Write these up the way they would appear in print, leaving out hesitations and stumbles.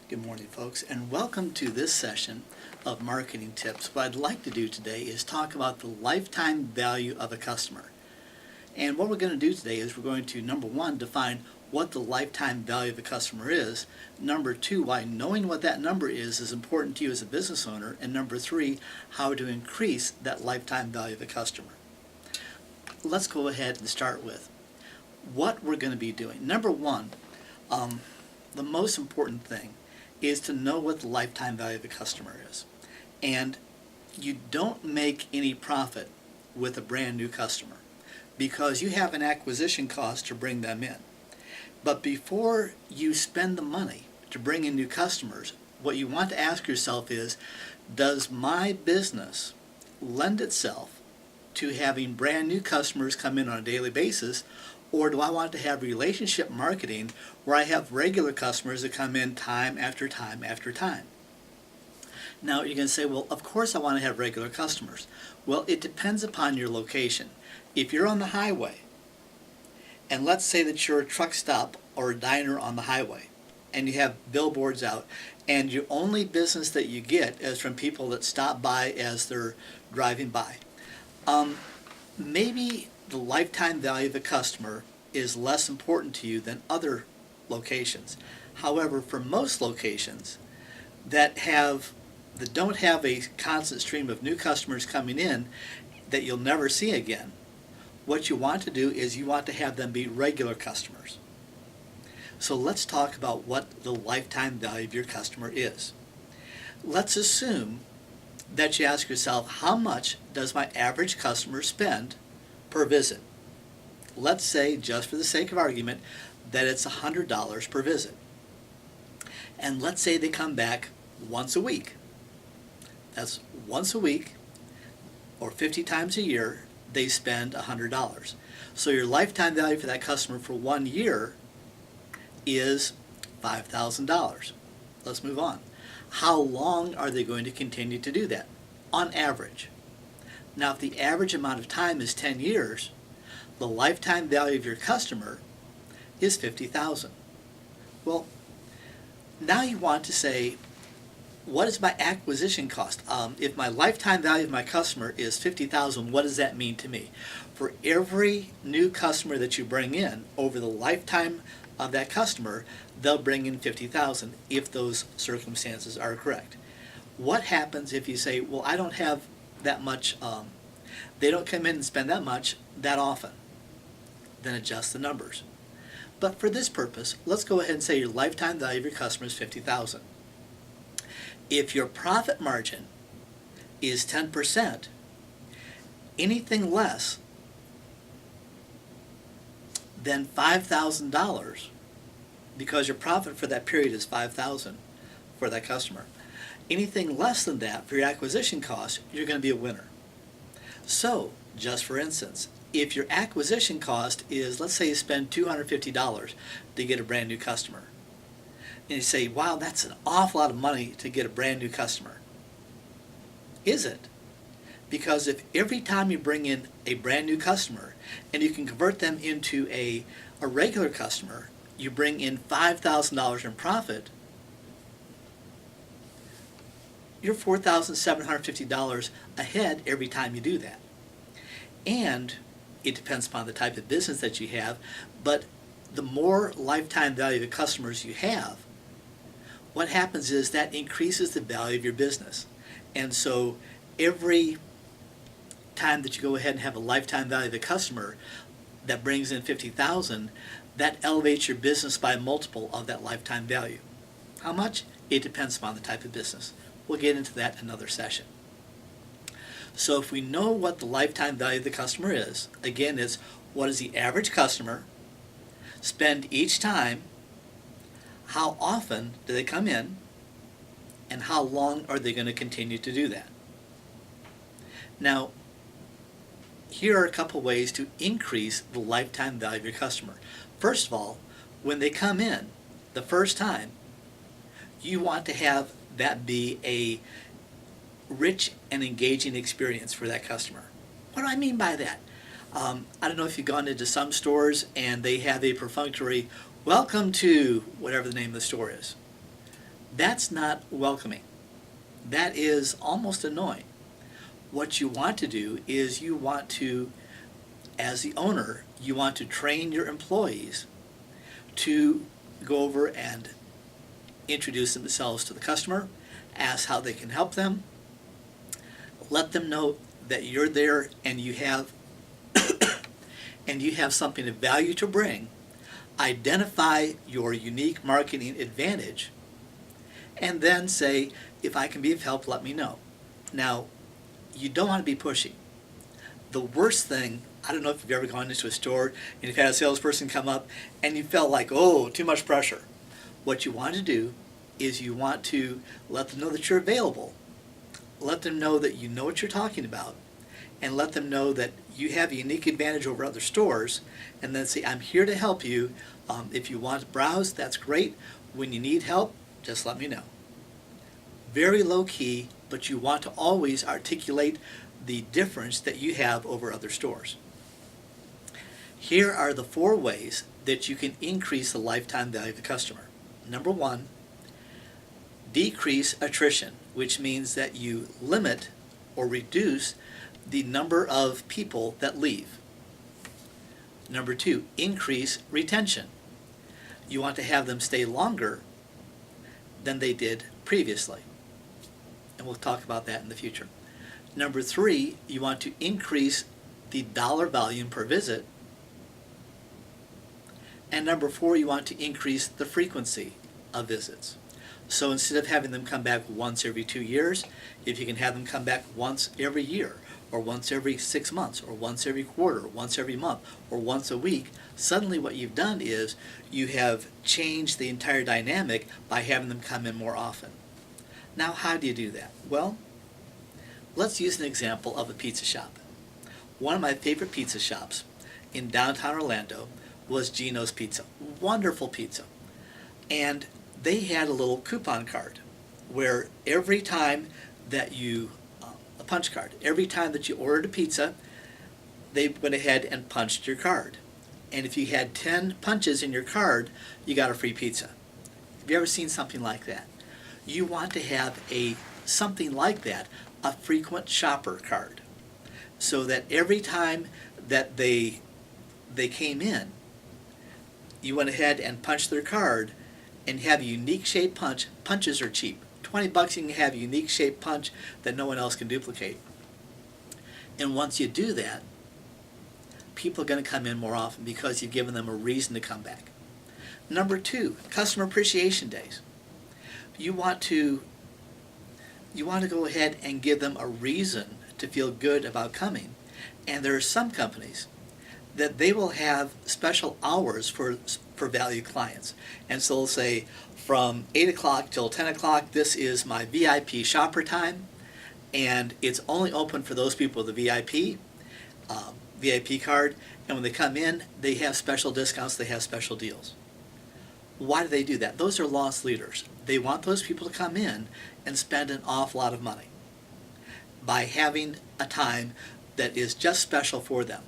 Good morning, folks, and welcome to this session of Marketing Tips. What I'd like to do today is talk about the lifetime value of a customer. And what we're going to do today is we're going to, number one, define what the lifetime value of a customer is. Number two, why knowing what that number is important to you as a business owner. And number three, how to increase that lifetime value of a customer. Let's go ahead and start with what we're going to be doing. Number one, the most important thing is to know what the lifetime value of a customer is. And you don't make any profit with a brand new customer because you have an acquisition cost to bring them in. But before you spend the money to bring in new customers, what you want to ask yourself is, does my business lend itself to having brand new customers come in on a daily basis, or do I want to have relationship marketing where I have regular customers that come in time after time after time? Now you're going to say, well, of course I want to have regular customers. Well, it depends upon your location. If you're on the highway, and let's say that you're a truck stop or a diner on the highway, and you have billboards out, and your only business that you get is from people that stop by as they're driving by, maybe the lifetime value of a customer is less important to you than other locations. However, for most locations that don't have a constant stream of new customers coming in that you'll never see again, what you want to do is you want to have them be regular customers. So let's talk about what the lifetime value of your customer is. Let's assume that you ask yourself, how much does my average customer spend per visit? Let's say, just for the sake of argument, that it's $100 per visit. And let's say they come back once a week. That's once a week, or 50 times a year, they spend $100. So your lifetime value for that customer for 1 year is $5,000. Let's move on. How long are they going to continue to do that? On average. Now, if the average amount of time is 10 years, the lifetime value of your customer is $50,000. Well, now you want to say, what is my acquisition cost? If my lifetime value of my customer is $50,000, what does that mean to me? For every new customer that you bring in over the lifetime of that customer, they'll bring in $50,000 if those circumstances are correct. What happens if you say, well, I don't have that much, they don't come in and spend that much that often? Then adjust the numbers. But for this purpose, let's go ahead and say your lifetime value of your customer is $50,000. If your profit margin is 10%, anything less than $5,000, because your profit for that period is $5,000 for that customer, anything less than that for your acquisition cost, you're going to be a winner. So, just for instance, if your acquisition cost is, let's say you spend $250 to get a brand new customer, and you say, wow, that's an awful lot of money to get a brand new customer. Is it? Because if every time you bring in a brand new customer and you can convert them into a regular customer, you bring in $5,000 in profit, you're $4,750 ahead every time you do that. And it depends upon the type of business that you have, but the more lifetime value of the customers you have, what happens is that increases the value of your business. And so every time that you go ahead and have a lifetime value of the customer that brings in $50,000, that elevates your business by a multiple of that lifetime value. How much? It depends upon the type of business. We'll get into that in another session. So if we know what the lifetime value of the customer is, again, it's what does the average customer spend each time, how often do they come in, and how long are they going to continue to do that? Now, here are a couple ways to increase the lifetime value of your customer. First of all, when they come in the first time, you want to have that be a rich and engaging experience for that customer. What do I mean by that? I don't know if you've gone into some stores and they have a perfunctory, welcome to whatever the name of the store is. That's not welcoming. That is almost annoying. What you want to do is you want to, as the owner, you want to train your employees to go over and introduce themselves to the customer, ask how they can help them, let them know that you're there and you have something of value to bring, identify your unique marketing advantage, and then say, if I can be of help, let me know. Now, you don't want to be pushy. The worst thing, I don't know if you've ever gone into a store and you've had a salesperson come up and you felt like, oh, too much pressure. What you want to do is you want to let them know that you're available. Let them know that you know what you're talking about, and let them know that you have a unique advantage over other stores, and then say, I'm here to help you. If you want to browse, that's great. When you need help, just let me know. Very low key, but you want to always articulate the difference that you have over other stores. Here are the 4 ways that you can increase the lifetime value of the customer. Number 1, decrease attrition, which means that you limit or reduce the number of people that leave. Number 2, increase retention. You want to have them stay longer than they did previously. And we'll talk about that in the future. Number 3, you want to increase the dollar volume per visit. And number 4, you want to increase the frequency of visits. So instead of having them come back once every 2 years, if you can have them come back once every year, or once every 6 months, or once every quarter, or once every month, or once a week, suddenly what you've done is you have changed the entire dynamic by having them come in more often. Now, how do you do that? Well, let's use an example of a pizza shop. One of my favorite pizza shops in downtown Orlando was Gino's Pizza. Wonderful pizza. And they had a little coupon card where every time that you, a punch card, every time that you ordered a pizza, they went ahead and punched your card. And if you had 10 punches in your card, you got a free pizza. Have you ever seen something like that? You want to have something like that, a frequent shopper card, so that every time that they came in, you went ahead and punched their card and have a unique shaped punch. Punches are cheap. $20 you can have a unique shaped punch that no one else can duplicate. And once you do that, people are going to come in more often because you've given them a reason to come back. Number 2, customer appreciation days. You want to go ahead and give them a reason to feel good about coming. And there are some companies that they will have special hours for value clients. And so they'll say, from 8 o'clock till 10 o'clock, this is my VIP shopper time, and it's only open for those people with a VIP card, and when they come in, they have special discounts, they have special deals. Why do they do that? Those are loss leaders. They want those people to come in and spend an awful lot of money by having a time that is just special for them.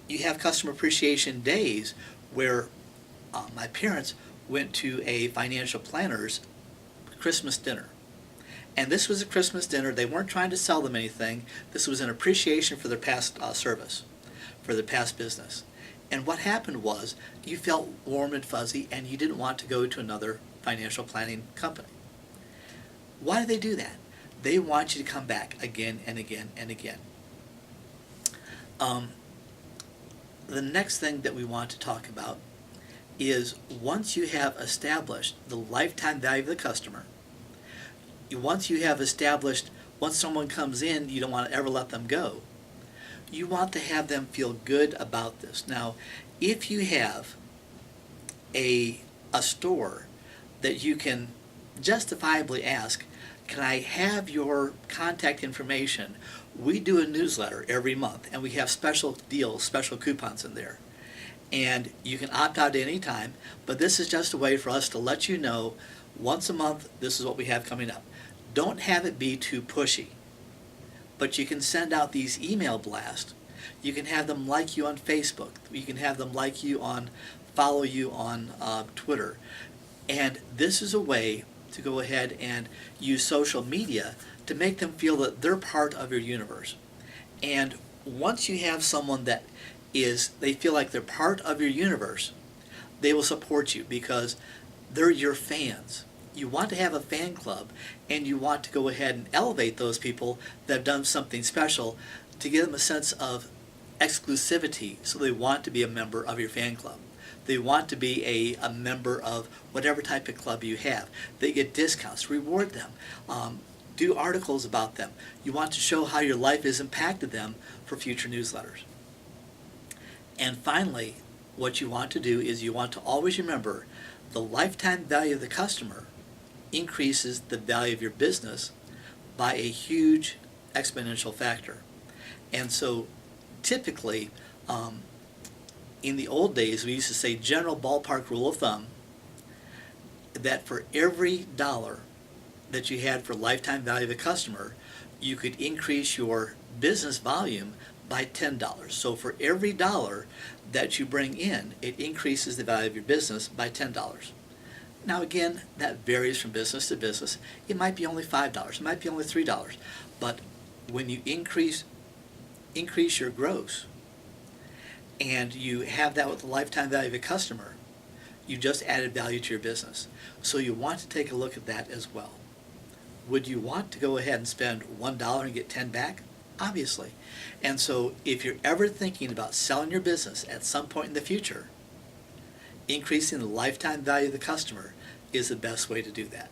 You have customer appreciation days where my parents went to a financial planner's Christmas dinner. And this was a Christmas dinner. They weren't trying to sell them anything. This was an appreciation for their past service, for their past business. And what happened was you felt warm and fuzzy and you didn't want to go to another financial planning company. Why do they do that? They want you to come back again and again and again. The next thing that we want to talk about is once you have established the lifetime value of the customer, once someone comes in, you don't want to ever let them go. You want to have them feel good about this. Now, if you have a store that you can justifiably ask, can I have your contact information? We do a newsletter every month, and we have special deals, special coupons in there. And you can opt out at any time, but this is just a way for us to let you know once a month, this is what we have coming up. Don't have it be too pushy, but you can send out these email blasts. You can have them like you on Facebook. You can have them follow you on Twitter. And this is a way to go ahead and use social media to make them feel that they're part of your universe. And once you have someone that they feel like they're part of your universe, they will support you because they're your fans. You want to have a fan club, and you want to go ahead and elevate those people that have done something special to give them a sense of exclusivity, so they want to be a member of your fan club. They want to be a member of whatever type of club you have. They get discounts. Reward them. Do articles about them. You want to show how your life has impacted them for future newsletters. And finally, what you want to do is you want to always remember the lifetime value of the customer increases the value of your business by a huge exponential factor. And so typically, in the old days, we used to say general ballpark rule of thumb that for every dollar that you had for lifetime value of a customer, you could increase your business volume by $10. So for every dollar that you bring in, it increases the value of your business by $10. Now again, that varies from business to business. It might be only $5, it might be only $3, but when you increase your gross, and you have that with the lifetime value of a customer, you just added value to your business. So you want to take a look at that as well. Would you want to go ahead and spend $1 and get 10 back? Obviously. And so if you're ever thinking about selling your business at some point in the future, increasing the lifetime value of the customer is the best way to do that.